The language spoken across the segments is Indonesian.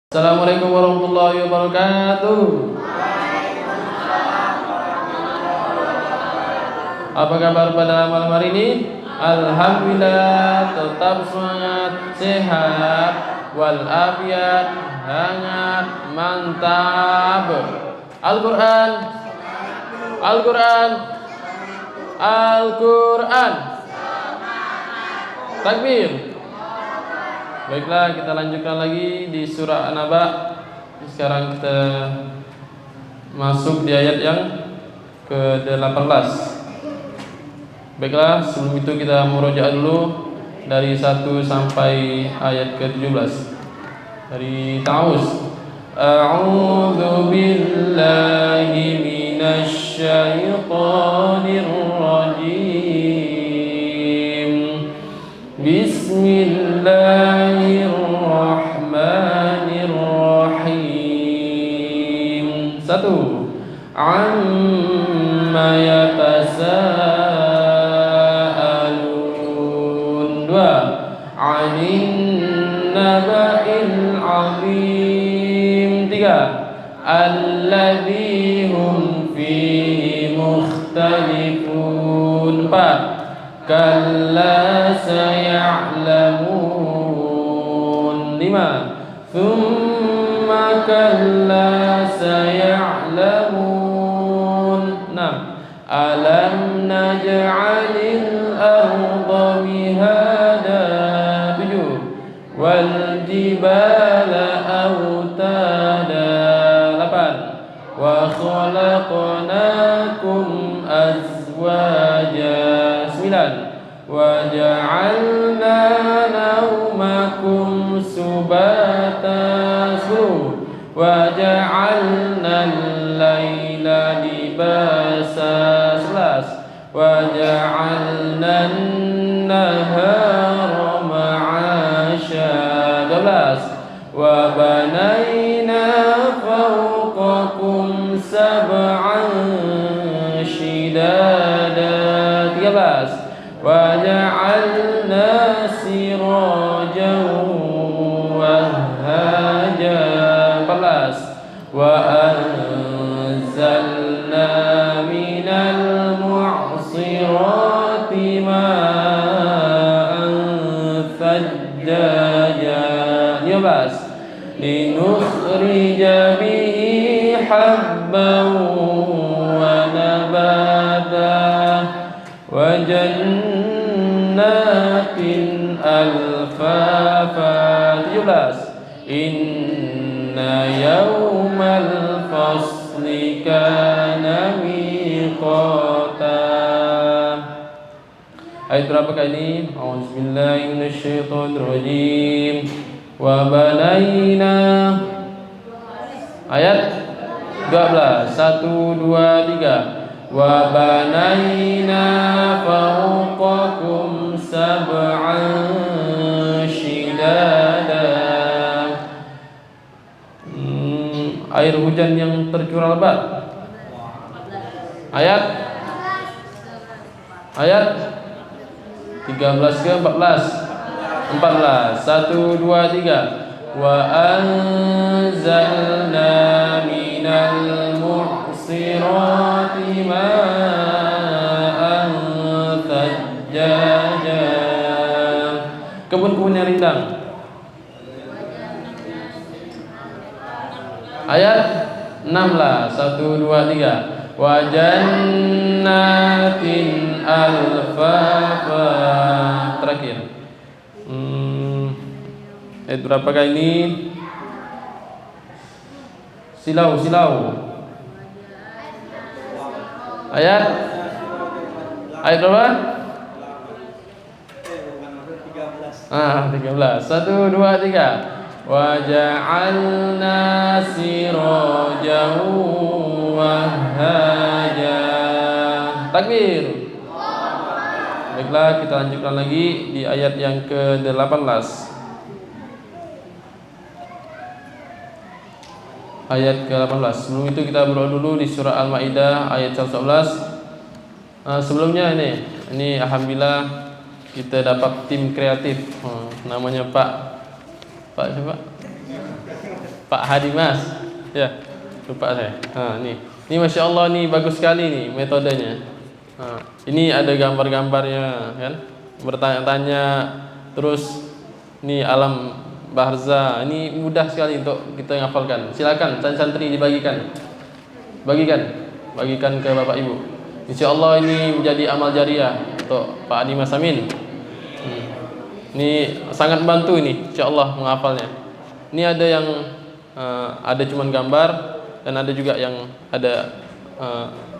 Assalamualaikum warahmatullahi wabarakatuh. Apa kabar pada malam hari ini? Alhamdulillah tetap semangat, sehat, walafiat, hangat, mantap. Al-Quran, Al-Quran, Al-Quran. Takbir. Baiklah, kita lanjutkan lagi di surah An-Naba. Sekarang kita masuk di ayat yang ke-18. Baiklah, sebelum itu kita murojaah dulu dari 1 sampai ayat ke-17. Dari Ta'awuz. A'udzu billahi minasy syaithanir rajim. Bismillahirrahmanirrahim. 1. Amma yatasaalun. 2. 'Anin naba'il 'azim. 3. Alladzi hum fihi mukhtalifun. 4. Kalla saya'lamun. 5. Thumma kalla saya'lamun. 6. Alam naj'alil arda mihada. 7. Wal jibala awtada. 8. Wa khalaqnakum azwaja. 9. Wa ja'alna naumakum subata. 10. Wa ja'alna al-laila libasa. 11. Wa ja'alna an-nahara ma'asha. 12. Wa banayna fawqakum sab'an shidada. 13. Wa ja'alna sirajan wahhaja. 14. Wa anzalna minal mu'sirati ma'an thajjaja. 15. Linukhrija bihi habban wa nabata wa jannatin alfafa. 17. Inna yawmal fasli kana miqata. Ayat berapa kali? A'udzubillahi minasyaitonirrajim. Wa banayna. Ayat 12. 1, 2, 3. Wa banayna fawqakum sab'an shidada. Air hujan yang tercurah lebat. Ayat 13 ke 14. 14. 1, 2, 3. Wa anzalna minal mu'sirati ma'an thajjaja. Kebun-kebun yang rindang. Ayat 16. 1, 2, 3. Wa jannatin alfafa. Terakhir. Ayat berapa kali ini? Silau. Ayat berapa? 13. 1, 2, 3. Wa ja'alna sirajan wahhaja. Takbir. Baiklah, kita lanjutkan lagi di ayat yang ke-18. Ayat ke-18. Sebelum itu kita berdoa dulu di surah Al-Maidah ayat 111. Sebelumnya ini alhamdulillah kita dapat tim kreatif. Namanya Pak siapa? Pak Hadimas. Ya, lupa saya. Ini Masya Allah nih bagus sekali nih metodenya. Ini ada gambar-gambarnya kan, bertanya-tanya, terus ini alam barza. Ini mudah sekali untuk kita ngafalkan. Silakan santri dibagikan, bagikan ke Bapak Ibu. Insya Allah ini menjadi amal jariah untuk Pak Hadimas Amin. Ini sangat membantu ini, Insya Allah menghafalnya. Ini ada yang ada cuman gambar dan ada juga yang ada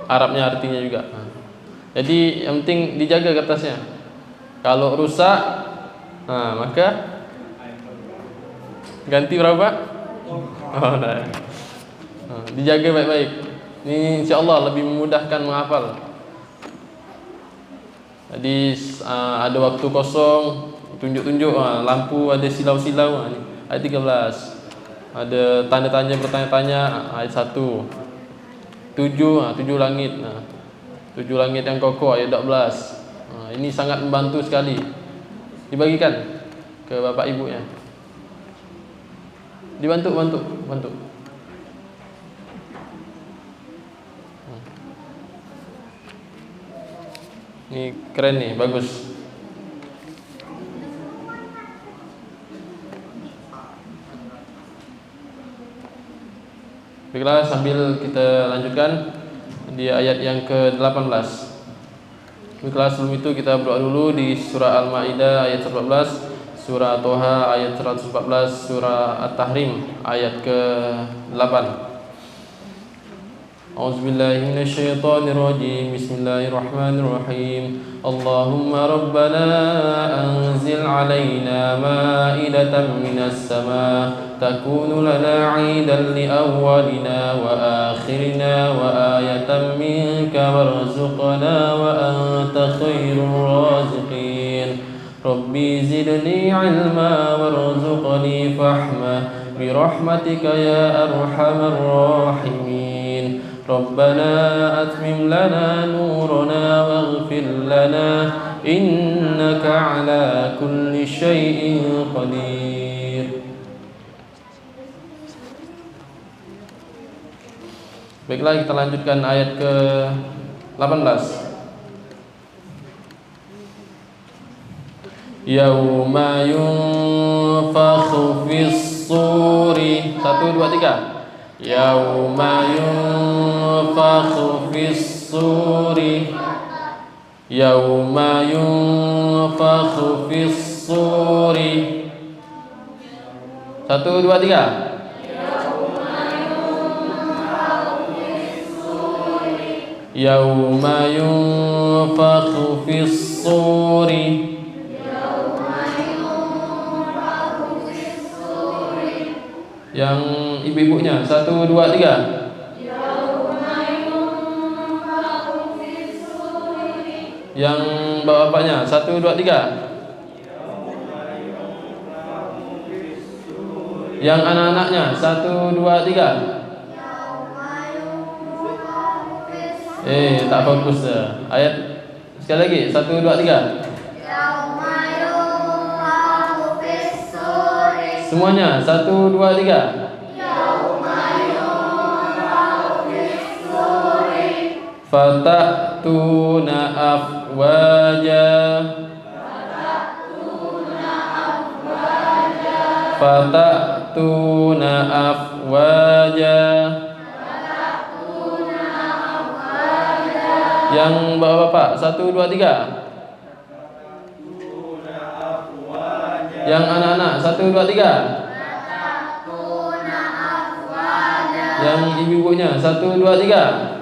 Arabnya artinya juga. Jadi yang penting dijaga kertasnya. Kalau rusak, maka ganti berapa? Nah. Dijaga baik-baik. Ini insya Allah lebih memudahkan menghafal. Jadi ada waktu kosong, tunjuk-tunjuk lampu ada silau-silau. Ayat 13. Ada tanda tanya bertanya-tanya ayat 1. 7 langit. 7 langit yang kokoh ayat 12. Ini sangat membantu sekali. Dibagikan ke Bapak Ibu ya. Bantu. Ini keren nih, bagus. Baiklah, sambil kita lanjutkan di ayat yang ke-18. Baiklah, sebelum itu kita berdoa dulu di surah Al-Maidah ayat 14, surah Toha ayat 114, surah At-Tahrim ayat ke-8. A'udzubillahi minasyaitonir rajim. Bismillahirrahmanirrahim. Allahumma rabbana anzil 'alaina ma'idatan minas sama' takunu lana 'idan li awwalina wa akhirina wa ayatan minka warzuqna wa anta khairur raziqin. Rabbi zidni 'ilma warzuqni fahma bi rahmatika ya arhamar rahimin. ربنا أتمم لنا نورنا واغفر لنا إنك على كل شيء قدير. Baiklah, kita lanjutkan ayat ke-18. Yauma yunfakhu fis-suri. 1, 2, 3. Yauma yunfakhu fis-suri. Yauma yunfakhu fis-suri. 1, 2, 3. Yauma yunfakhu fis-suri. Yang ibu-ibunya 1, 2, 3. Yang bapak-bapaknya 1, 2, 3. Yang anak-anaknya 1, 2, 3. Tak fokus dah. Ayat sekali lagi 1, 2, 3. Semuanya 1, 2, 3. Fatatuna afwaja. Fatatuna afwaja. Yang bapak-bapak 1, 2, 3. Yang anak-anak 1, 2, 3. Yang ibu-ibunya 1, 2, 3.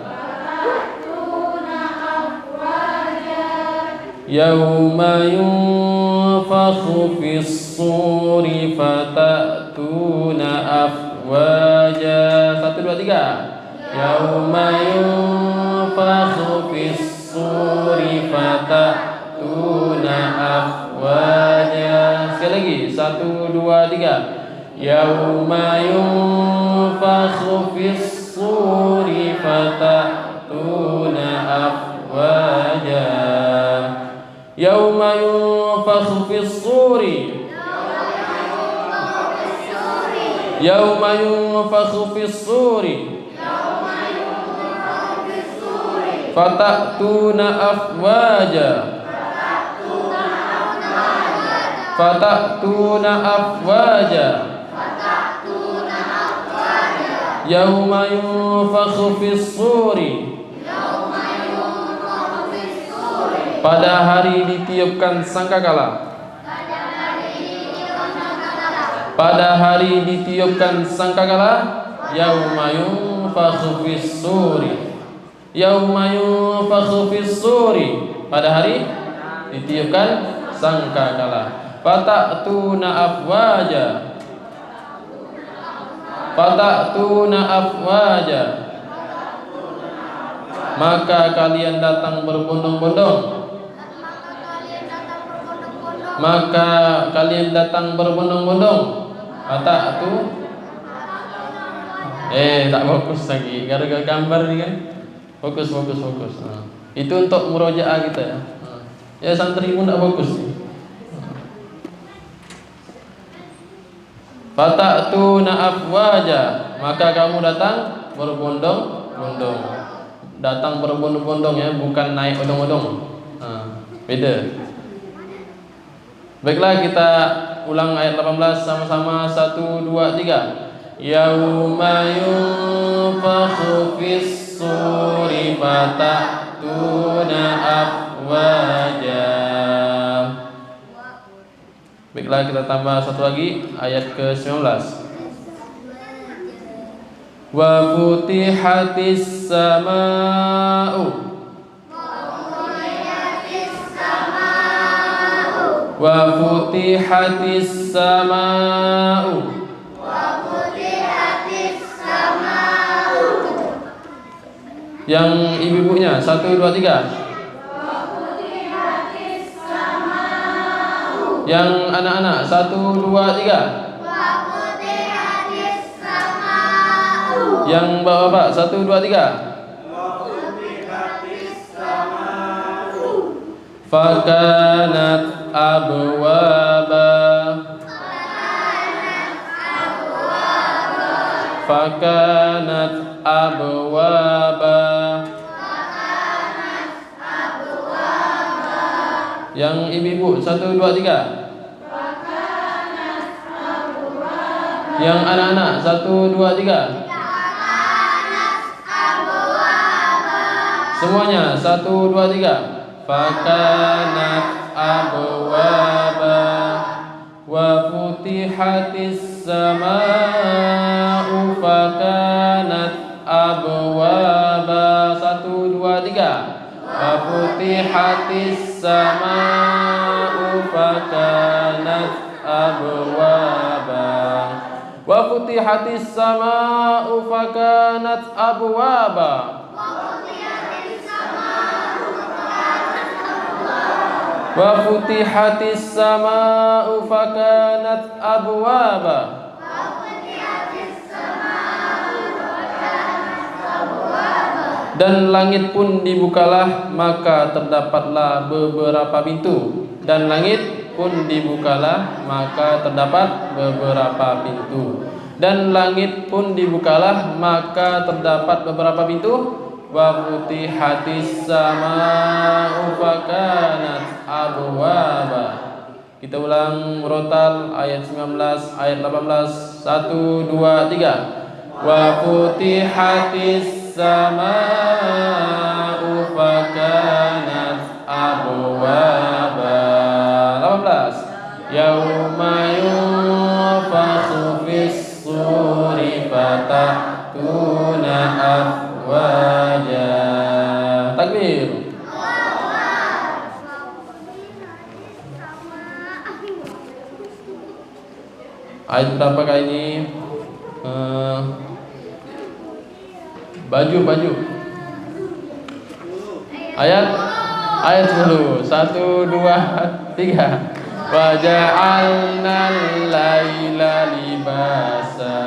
Yauma yunfakhu fis-suri fatatuna afwaja. 1, 2, 3. Yauma yunfakhu fis-suri fatatuna afwaja. Sekali lagi 1, 2, 3. Yauma yunfakhu fis-suri fatatuna afwaja. Yauma yunfakhu fis-suri Yauma yunfakhu fis suri fatatuna afwaja. Fatatuna afwaja. Yauma yunfakhu fis suri. Pada hari ditiupkan sangkakala. Pada hari ditiupkan sangkakala. Yauma yunfakhu fis suri. Yauma yunfakhu fis suri. Pada hari ditiupkan sangkakala. Fatatuna afwaja. Fatatuna afwaja. Maka kalian datang berbondong-bondong. Maka kalian datang berbondong-bondong. Fatatu. Tak fokus lagi. Gara-gara gambar ini kan. Fokus. Nah. Itu untuk murojaah kita ya. Ya santri pun tak fokus. Fatatuna afwaja. Maka kamu datang berbondong-bondong. Datang berbondong-bondong ya, bukan naik odong-odong. Beda. Baiklah, kita ulang ayat 18 sama-sama. 1, 2, 3. Yauma yunfakhu fis suri fatatuna afwaja. Baiklah, kita tambah satu lagi ayat ke-19. Wa futihatis sama'u. Wa futihatis sama'u. Yang ibu-ibunya 1, 2, 3. Yang anak-anak 1, 2, 3. Yang bapak-bapak 1, 2, 3. Fakanat abwaba. Fakanat abwaba. Yang ibu-ibu 1, 2, 3. Yang anak-anak 1, 2, 3. Semuanya 1, 2, 3. Fakanat abwaba wa futihatis sama'u. Fakanat abwaba. 1, 2, 3. Wa futihatis sama'u fakanat abwaba. Wa futihatis sama'u fakanat abwaba. Wa futihatis sama'u fakanat abwaba. Dan langit pun dibukalah, maka terdapatlah beberapa pintu. Dan langit pun dibukalah, maka terdapat beberapa pintu. Dan langit pun dibukalah, maka terdapat beberapa pintu. Wa futihatis sama'u fakanat abwaba. Kita ulang murotal ayat 19, ayat 18. 1, 2, 3. Wa futihatis sama'u fakanat abwaba. 18. Yauma yunfakhu fis suri fatatuna afwaja. Takbir. Ayat berapa kali ini? Baju. Ayat 10. 1, 2, 3. Wa ja'alnal laila libasa.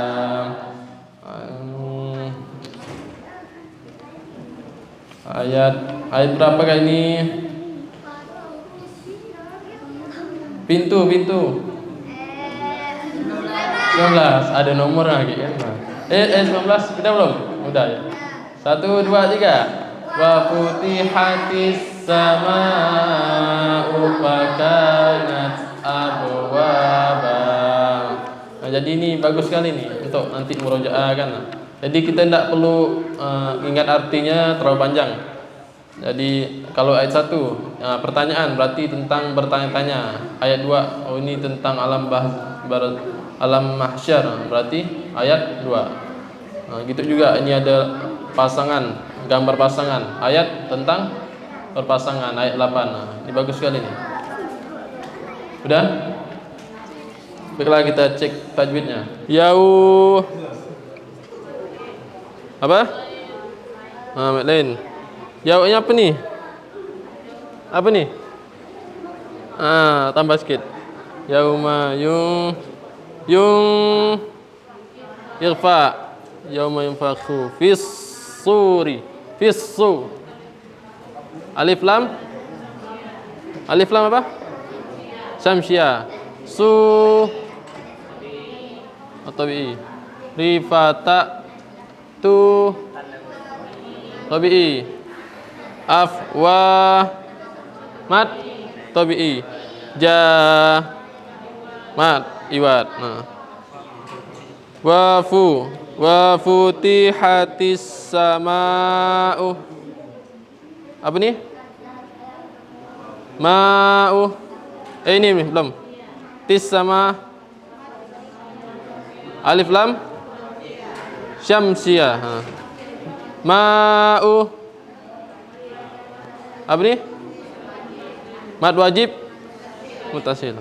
Ayat berapa kali ini? Pintu. 19 ada nomor lagi kan. 19 kita belum? Udah ya. 1 2 3. Wa futihatis sama'u fakanat abwaba. Nah, jadi ini bagus sekali nih untuk nanti murojaah kan. Jadi kita tidak perlu ingat artinya terlalu panjang. Jadi kalau ayat 1 pertanyaan berarti tentang bertanya-tanya. Ayat 2 oh ini tentang alam mahsyar berarti ayat 2. Gitu juga ini ada pasangan, gambar pasangan. Ayat tentang perpasangan ayat 8. Ini bagus sekali nih. Udah? Baiklah kita cek tajwidnya. Yau apa? Lain. Jawabnya apa nih? Apa nih? Tambah sikit. Yauma yung irfa. Yauma yunfakhu fis suri. Fissu. Alif lam apa? Samsia. Su atau bi. Rifata tu tabi'i. Afwa mat tabi'i. Ja mat iwat. Nah. Wa futihatis sama'u. Apa nih? Ma'u. Ini belum. Tis sama alif lam syamsiyah. Ma'u. Apa ni? Mad wajib mutasil.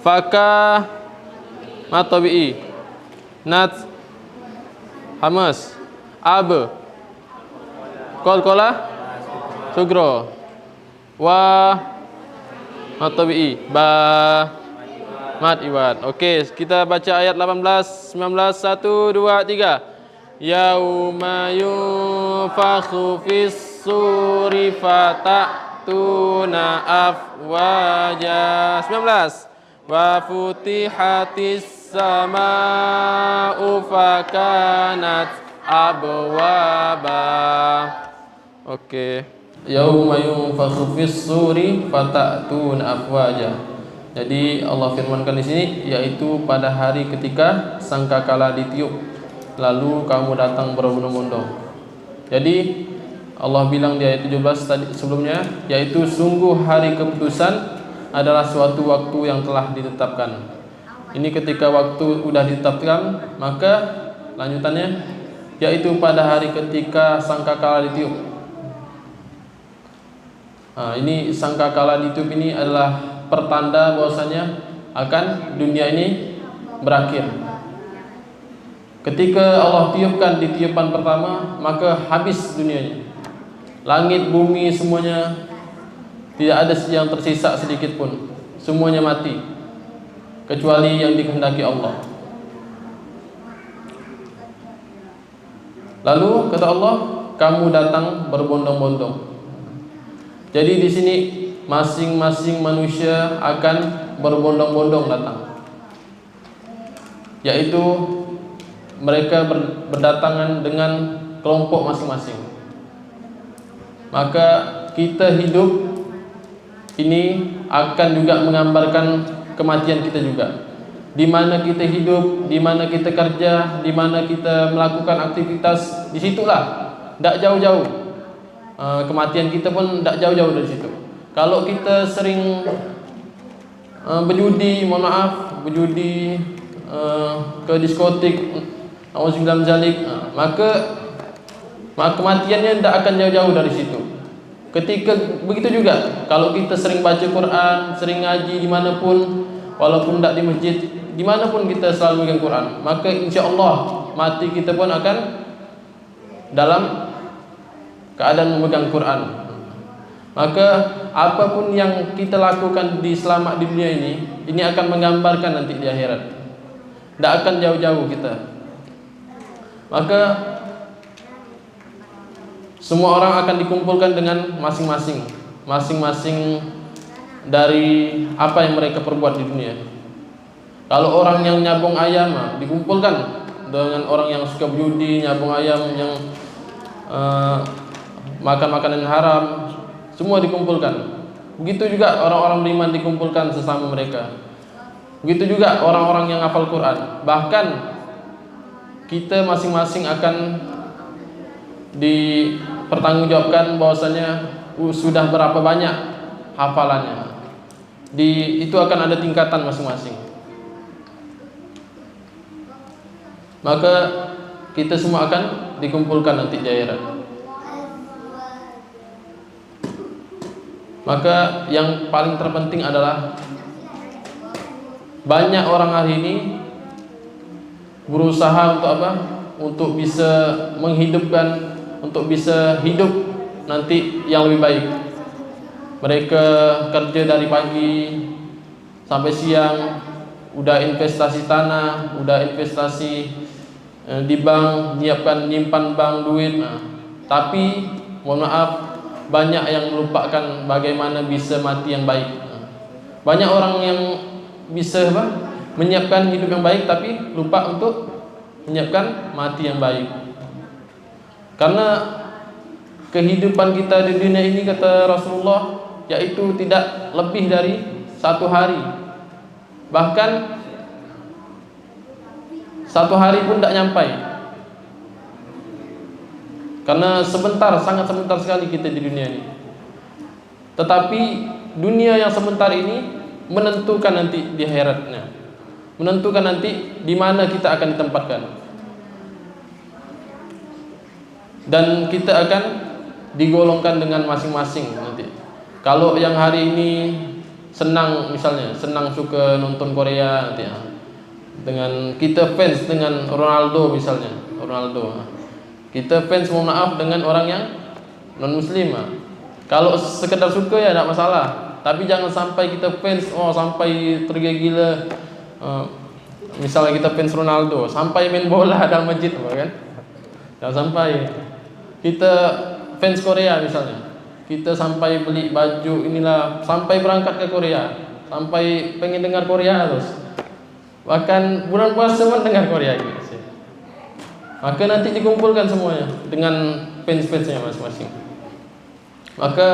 Faka mad tabi'i. Nat hamas. Ab qalqala sugro. Wa mad tabi'i. Ba mad iwad. Okey, kita baca ayat 18, 19, 1 2 3. Yauma yunfakhu fis suri fatatuna afwaja. 19. Wa futihatis sama'u fakanat abwaba. Oke. Yauma yunfakhu fis suri fatatuna afwaja. Jadi Allah firmankan di sini yaitu pada hari ketika sangkakala ditiup lalu kamu datang berbondong-bondong. Jadi Allah bilang di ayat 17 tadi sebelumnya, yaitu sungguh hari keputusan adalah suatu waktu yang telah ditetapkan. Ini ketika waktu sudah ditetapkan, maka lanjutannya yaitu pada hari ketika sangkakala ditiup. Ini sangkakala ditiup ini adalah pertanda bahwasanya akan dunia ini berakhir. Ketika Allah tiupkan di tiupan pertama, maka habis dunianya. Langit, bumi, semuanya tidak ada yang tersisa sedikit pun. Semuanya mati kecuali yang dikehendaki Allah. Lalu kata Allah, kamu datang berbondong-bondong. Jadi di sini masing-masing manusia akan berbondong-bondong datang. Yaitu mereka berdatangan dengan kelompok masing-masing. Maka kita hidup ini akan juga menggambarkan kematian kita juga. Di mana kita hidup, di mana kita kerja, di mana kita melakukan aktivitas, di situlah, tidak jauh-jauh. Kematian kita pun tidak jauh-jauh dari situ. Kalau kita sering berjudi, mohon maaf, berjudi ke diskotik, maka kematiannya tidak akan jauh-jauh dari situ. Ketika begitu juga, kalau kita sering baca Quran, sering ngaji dimanapun, walaupun tidak di masjid, dimanapun kita selalu memegang Quran, maka insya Allah mati kita pun akan dalam keadaan memegang Quran. Maka apapun yang kita lakukan di selama di dunia ini akan menggambarkan nanti di akhirat. Tidak akan jauh-jauh kita. Maka semua orang akan dikumpulkan dengan masing-masing dari apa yang mereka perbuat di dunia. Kalau orang yang nyabung ayam dikumpulkan dengan orang yang suka berjudi, nyabung ayam, yang makan makanan haram, semua dikumpulkan. Begitu juga orang-orang beriman dikumpulkan sesama mereka. Begitu juga orang-orang yang hafal Quran. Bahkan kita masing-masing akan dipertanggungjawabkan bahwasanya sudah berapa banyak hafalannya. Itu akan ada tingkatan masing-masing. Maka kita semua akan dikumpulkan nanti di akhirat. Maka yang paling terpenting adalah banyak orang hari ini berusaha untuk apa? Untuk bisa menghidupkan, untuk bisa hidup nanti yang lebih baik. Mereka kerja dari pagi sampai siang, udah investasi tanah, udah investasi di bank, nyimpan bank duit. Tapi mohon maaf, banyak yang melupakan bagaimana bisa mati yang baik. Banyak orang yang bisa menyiapkan hidup yang baik tapi lupa untuk menyiapkan mati yang baik. Karena kehidupan kita di dunia ini, kata Rasulullah, yaitu tidak lebih dari 1 hari. Bahkan 1 hari pun tidak nyampai. Karena sebentar, sangat sebentar sekali kita di dunia ini. Tetapi dunia yang sebentar ini menentukan nanti di akhiratnya, menentukan nanti di mana kita akan ditempatkan. Dan kita akan digolongkan dengan masing-masing nanti. Kalau yang hari ini senang, misalnya senang suka nonton Korea nanti, dengan kita fans dengan Ronaldo misalnya, Ronaldo. Kita fans, mohon maaf, dengan orang yang non muslim. Kalau sekedar suka ya tidak masalah. Tapi jangan sampai kita fans sampai tergila-gila. Misalnya kita fans Ronaldo sampai main bola dalam masjid, kan? Jangan sampai. Kita fans Korea misalnya, kita sampai beli baju inilah, sampai berangkat ke Korea, sampai pengen dengar Korea terus. Bahkan bulan puasa pun dengar Korea gitu. Maka nanti dikumpulkan semuanya dengan fans-fansnya masing-masing. Maka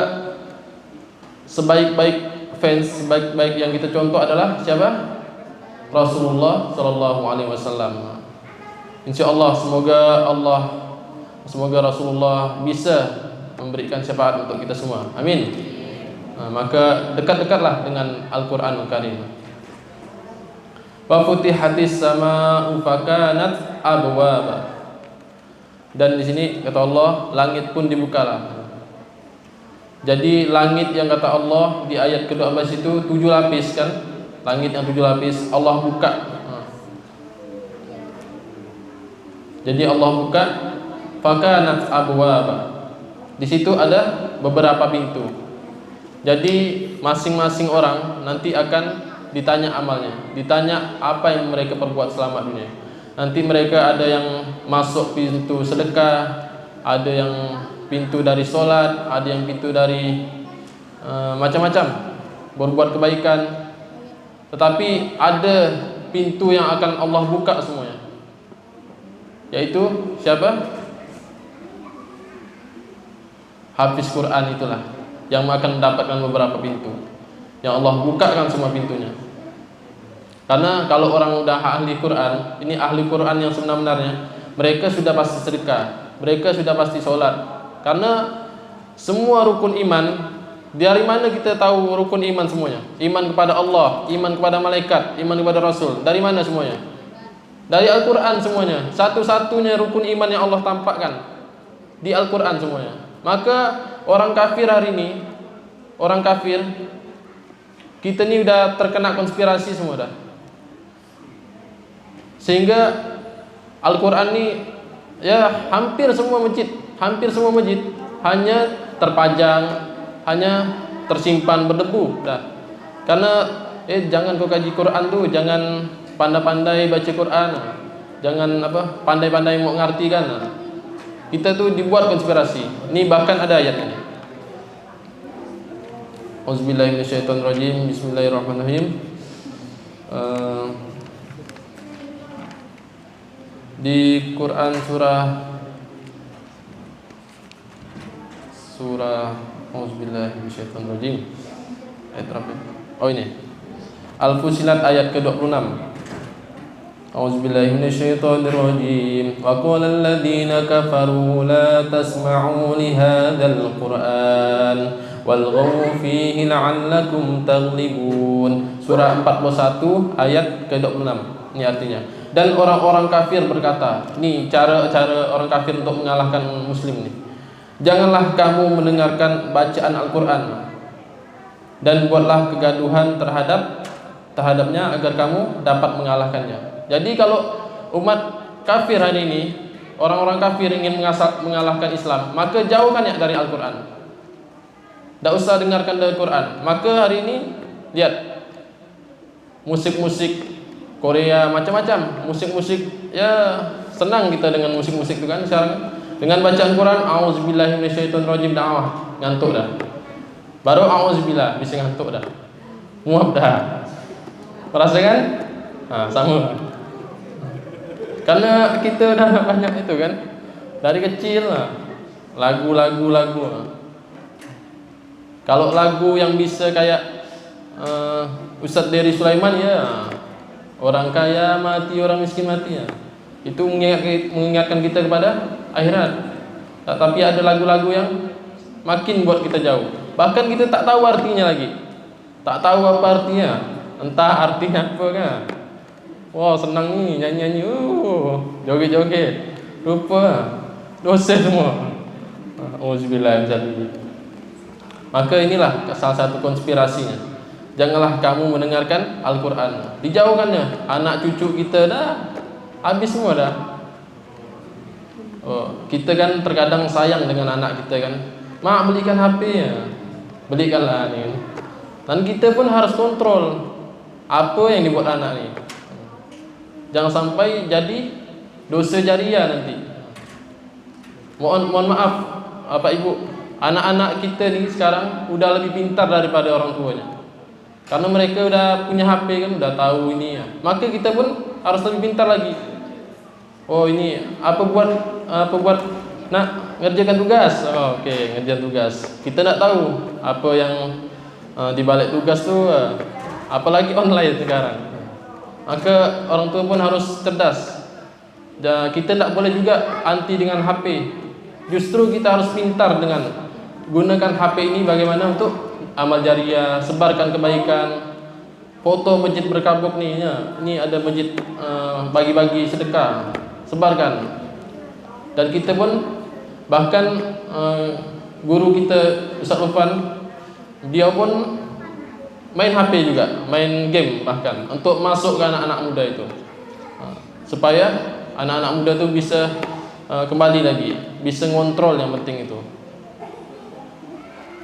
sebaik-baik fans, sebaik-baik yang kita contoh adalah siapa? Rasulullah Shallallahu Alaihi Wasallam. Insyaallah semoga Rasulullah bisa memberikan syafaat untuk kita semua. Amin. Maka dekat-dekatlah dengan Al-Quran Al-Karim. Wa futihatis sama'u fakanat abwaba. Dan di sini kata Allah, langit pun dibukalah. Jadi langit yang kata Allah di ayat ke-12 itu 7 lapis kan? Langit yang 7 lapis Allah buka. Jadi Allah buka, fakanat abwaba. Di situ ada beberapa pintu. Jadi masing-masing orang nanti akan ditanya amalnya, ditanya apa yang mereka perbuat selama dunia. Nanti mereka ada yang masuk pintu sedekah, ada yang pintu dari sholat, ada yang pintu dari macam-macam berbuat kebaikan. Tetapi ada pintu yang akan Allah buka semuanya, yaitu siapa? Hafiz Quran itulah yang akan mendapatkan beberapa pintu yang Allah bukakan semua pintunya. Karena kalau orang udah ahli Quran, ini ahli Quran yang sebenarnya, mereka sudah pasti sedekah, mereka sudah pasti sholat. Karena semua rukun iman, dari mana kita tahu rukun iman semuanya? Iman kepada Allah, iman kepada malaikat, iman kepada Rasul. Dari mana semuanya? Dari Al-Quran semuanya. Satu-satunya rukun iman yang Allah tampakkan di Al-Quran semuanya. Maka orang kafir hari ini, orang kafir, kita ini udah terkena konspirasi semua dah. Sehingga Al-Quran ini ya hampir semua masjid hanya terpajang, hanya tersimpan berdebu dah. Karena jangan kau kaji Quran tuh, jangan pandai-pandai baca Quran, jangan pandai-pandai mau ngerti kan. Kita tuh dibuat konspirasi. Ini bahkan ada ayat ini. Auzubillahi minasyaitonirrajim. Bismillahirrahmanirrahim. Di Quran surah Auzubillahi minasyaitonirrajim. Ayat berapa? Oh ini. Al-Fusilat ayat ke-26. Auzubillahi minasyaitonirrajim. Wa qala alladziina kafaru la tasma'u li hadzal Qur'an walghaw fihi la'allakum taghlibun. Surah 41 ayat ke-26. Ini artinya. Dan orang-orang kafir berkata, ini cara orang kafir untuk mengalahkan muslim nih. Janganlah kamu mendengarkan bacaan Al-Quran dan buatlah kegaduhan terhadapnya agar kamu dapat mengalahkannya. Jadi kalau umat kafir hari ini, orang-orang kafir ingin mengalahkan Islam, maka jauhkan ya dari Al-Quran. Tidak usah dengarkan dari Quran. Maka hari ini lihat musik-musik Korea macam-macam, musik-musik, ya senang kita dengan musik-musik itu kan sekarang. Dengan bacaan Quran, auzubillahi minasyaitonirrajim, dakwah, ngantuk dah. Baru auzubillah, bisa ngantuk dah. Muap dah. Merasakan? Sama. Karena kita dah banyak itu kan. Dari kecil lagu. Kalau lagu yang bisa kayak Ustadz Dery Sulaiman, ya orang kaya mati, orang miskin mati, ya. Itu mengingatkan kita kepada akhirat. Tapi ada lagu-lagu yang makin buat kita jauh. Bahkan kita tak tahu artinya lagi. Tak tahu apa artinya. Entah artinya apa kan. Wah, senang nih nyanyi-nyanyi, joget-joget. Lupa dosa semua. Auzubillah. Maka inilah salah satu konspirasinya. Janganlah kamu mendengarkan Al-Quran. Dijauhkannya. Anak cucu kita dah habis semua dah. Kita kan terkadang sayang dengan anak kita kan. Mak, belikan HP ya. Belikanlah ni. Dan kita pun harus kontrol apa yang dibuat anak ni. Jangan sampai jadi dosa jariah nanti. Mohon maaf Bapak Ibu, anak-anak kita ni sekarang udah lebih pintar daripada orang tuanya. Karena mereka udah punya HP kan, udah tahu ini ya. Maka kita pun harus lebih pintar lagi. Oh, ini apa buat nak ngerjakan tugas. Okey, ngerjakan tugas. Kita nak tahu apa yang di balik tugas tu, apalagi online sekarang. Maka orang tua pun harus cerdas. Dan kita tak boleh juga anti dengan HP. Justru kita harus pintar dengan gunakan HP ini bagaimana untuk amal jariah, sebarkan kebaikan. Foto masjid berkabut ni ya. Ini ada masjid bagi-bagi sedekah, sebarkan. Dan kita pun bahkan guru kita Ustaz Lufan, dia pun main HP juga, main game bahkan untuk masuk ke anak-anak muda itu, supaya anak-anak muda itu bisa kembali lagi, bisa ngontrol, yang penting itu.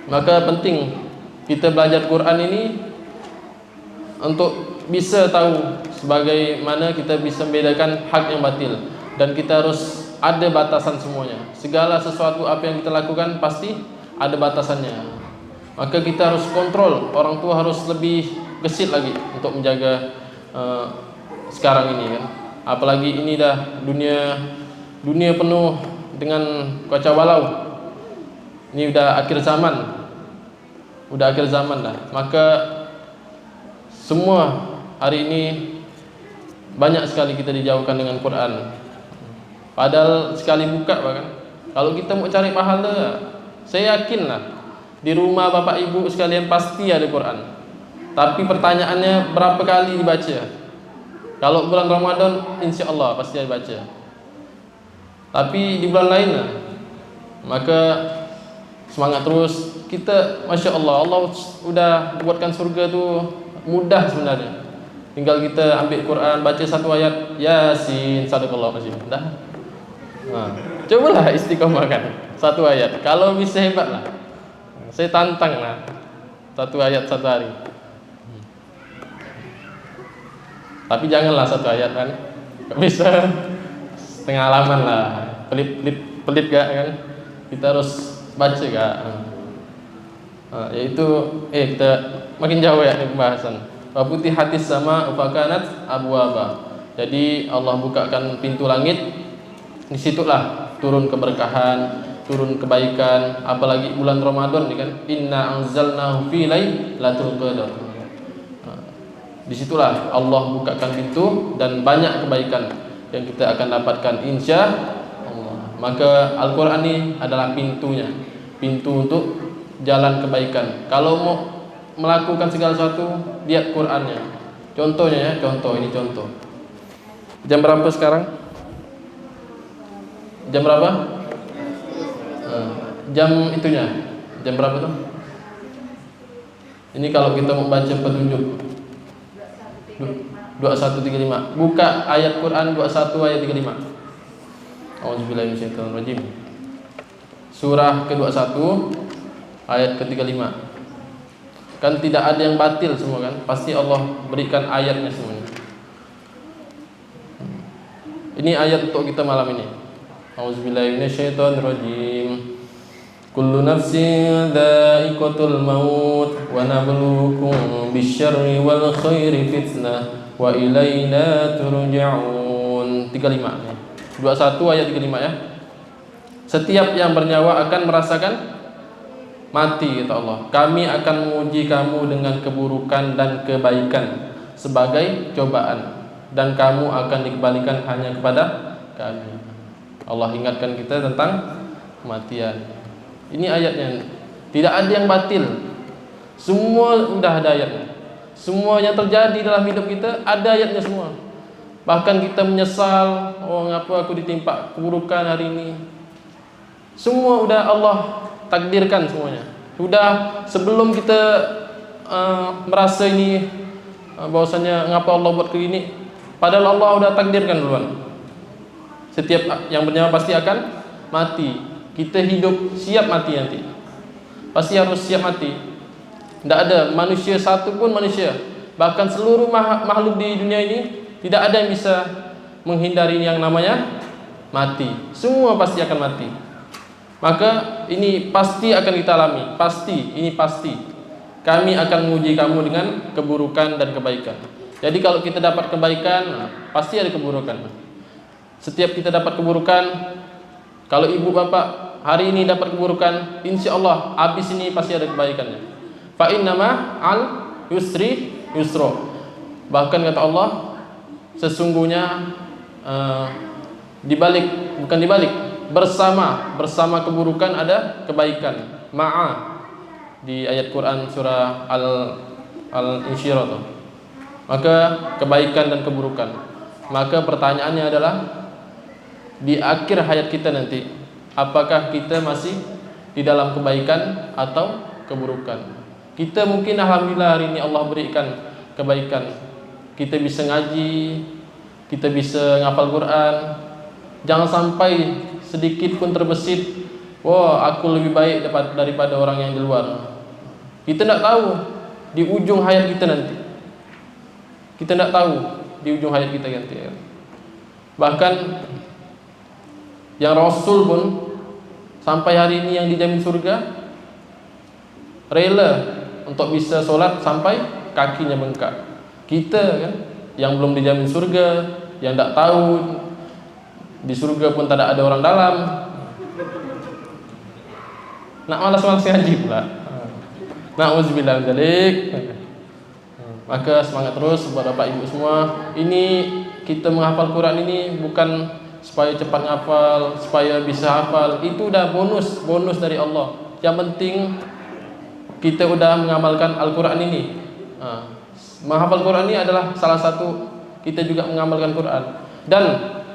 Maka penting kita belajar Quran ini untuk bisa tahu sebagaimana kita bisa membedakan hak yang batil. Dan kita harus ada batasan semuanya. Segala sesuatu apa yang kita lakukan pasti ada batasannya. Maka kita harus kontrol. Orang tua harus lebih gesit lagi untuk menjaga sekarang ini kan. Apalagi ini dah dunia penuh dengan kacau balau. Ini udah akhir zaman. Udah akhir zaman dah. Maka semua hari ini banyak sekali kita dijauhkan dengan Quran. Padahal sekali buka bahkan, kalau kita mau cari pahala, saya yakinlah di rumah Bapak Ibu sekalian pasti ada Quran. Tapi pertanyaannya berapa kali dibaca? Kalau bulan Ramadan insya Allah pasti dibaca. Tapi di bulan lain, maka semangat terus. Kita Masya Allah, Allah udah buatkan surga tu mudah sebenarnya. Tinggal kita ambil Quran, baca satu ayat, Yasin, sadaqallahu azim. Dah. Cobalah istiqomahkan satu ayat. Kalau bisa hebatlah. Saya tantang lah satu ayat satu hari. Tapi janganlah satu ayat kan. Bisa setengah halaman lah. Pelit gak kan? Kita harus baca gak? Yaitu kita makin jauh ya pembahasan. Wa putih hati sama ufakanat abwaba. Jadi Allah bukakan pintu langit, disitulah turun keberkahan, turun kebaikan. Apalagi bulan Ramadan ni kan, inna anzalnahu fi lailatul qadar. Disitulah Allah bukakan pintu dan banyak kebaikan yang kita akan dapatkan insya Allah. Maka Al-Quran ini adalah pintunya, pintu untuk jalan kebaikan. Kalau mau melakukan segala sesuatu, lihat Qurannya. Contohnya ya, contoh ini contoh. Jam berapa sekarang? Jam berapa? Jam itunya. Jam berapa tuh? Ini kalau kita membaca petunjuk 2135. Buka ayat Quran 21 ayat 35. Auzubillahiminasyaitonirrajim. Surah ke-21 ayat ke-35. Kan tidak ada yang batil semua kan? Pasti Allah berikan ayatnya semuanya. Ini ayat untuk kita malam ini. Auzubillahiminasyaitonirrajim. Kullu nafsin dha'iqatul maut wa nabluukum bisyarri wal khairi fitnah wa ilaina turja'un. 35 21 ayat 35 ya. Setiap yang bernyawa akan merasakan mati, kata Allah. Kami akan menguji kamu dengan keburukan dan kebaikan sebagai cobaan, dan kamu akan dikembalikan hanya kepada kami. Allah ingatkan kita tentang kematian. Ini ayatnya. Tidak ada yang batil. Semua sudah ada ayatnya. Semua yang terjadi dalam hidup kita ada ayatnya semua. Bahkan kita menyesal, oh ngapa aku ditimpa keburukan hari ini. Semua sudah Allah takdirkan semuanya. Sudah sebelum kita merasa ini bahwasanya ngapa Allah buat begini, padahal Allah sudah takdirkan duluan. Setiap yang bernyawa pasti akan mati. Kita hidup siap mati nanti. Pasti harus siap mati. Tidak ada manusia satu pun manusia, bahkan seluruh makhluk di dunia ini, tidak ada yang bisa menghindari yang namanya mati. Semua pasti akan mati. Maka ini pasti akan kita alami. Pasti, ini pasti. Kami akan menguji kamu dengan keburukan dan kebaikan. Jadi kalau kita dapat kebaikan, pasti ada keburukan. Setiap kita dapat keburukan, kalau ibu bapak hari ini dapat keburukan, insya Allah habis ini pasti ada kebaikannya. Fa innama al yusri yusro. Bahkan kata Allah, sesungguhnya bersama keburukan ada kebaikan. Ma'a di ayat Quran surah Al-Insyirah. Maka kebaikan dan keburukan. Maka pertanyaannya adalah di akhir hayat kita nanti, apakah kita masih di dalam kebaikan atau keburukan? Kita mungkin alhamdulillah hari ini Allah berikan kebaikan. Kita bisa ngaji, kita bisa ngapal Quran. Jangan sampai sedikit pun terbesit, wah aku lebih baik daripada orang yang di luar. Kita tidak tahu di ujung hayat kita nanti. Kita tidak tahu di ujung hayat kita nanti. Bahkan yang Rasul pun sampai hari ini yang dijamin surga, rela untuk bisa sholat sampai kakinya bengkak. Kita kan yang belum dijamin surga, yang tidak tahu di surga pun tidak ada orang dalam, nak malas-malas ngaji pula. Na'udzubillah min dzalik. Maka semangat terus buat Bapak Ibu semua. Ini kita menghafal Quran ini bukan supaya cepat hafal, supaya bisa hafal. Itu udah bonus dari Allah. Yang penting kita udah mengamalkan Al-Quran ini. Menghafal Quran ini adalah salah satu kita juga mengamalkan Quran. Dan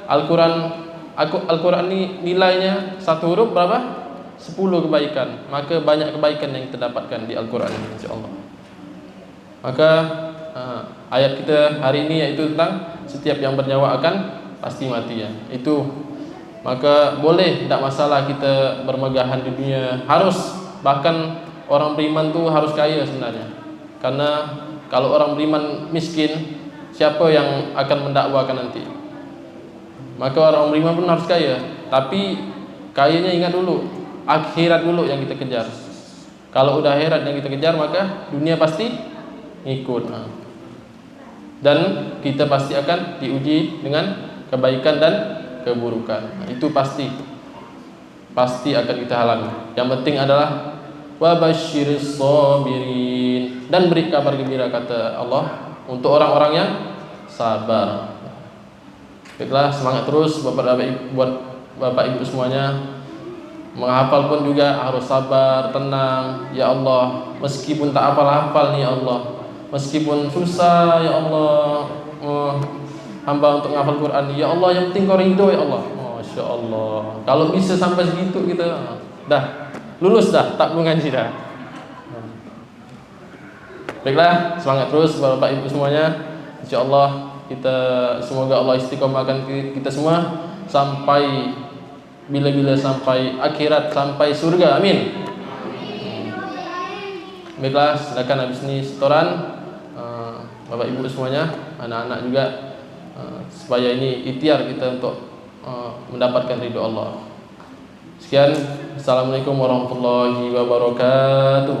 Al-Quran ini nilainya satu huruf berapa? 10 kebaikan. Maka banyak kebaikan yang kita dapatkan di Al-Quran ini, insyaAllah. Maka ayat kita hari ini yaitu tentang setiap yang bernyawa akan pasti mati ya. Itu maka boleh, tidak masalah kita bermegahan di dunia. Harus, bahkan orang beriman tuh harus kaya sebenarnya. Karena kalau orang beriman miskin, siapa yang akan mendakwakan nanti? Maka orang beriman pun harus kaya. Tapi kayanya ingat dulu, akhirat dulu yang kita kejar. Kalau udah akhirat yang kita kejar, maka dunia pasti ngikut. dan kita pasti akan diuji dengan kebaikan dan keburukan. Nah, itu pasti akan kita alami. Yang penting adalah wabasyiris sabirin, dan beri kabar gembira kata Allah untuk orang-orang yang sabar. Baiklah, semangat terus buat Bapak Ibu semuanya. Menghafal pun juga harus sabar, tenang. Ya Allah, meskipun tak hafal-hafal nih ya Allah, meskipun susah ya Allah, hamba untuk menghafal Quran, ya Allah yang penting kau ridho ya Allah. Masya Allah, kalau bisa sampai segitu kita dah lulus dah, tak perlu ngaji dah. Baiklah, semangat terus Bapak Ibu semuanya. Insya Allah kita, semoga Allah istiqomahkan kita semua sampai bila-bila, sampai akhirat, sampai surga. Amin. Baiklah, silakan habis ini setoran Bapak Ibu semuanya, anak-anak juga, supaya ini ikhtiar kita untuk mendapatkan ridho Allah. Sekian, assalamualaikum warahmatullahi wabarakatuh.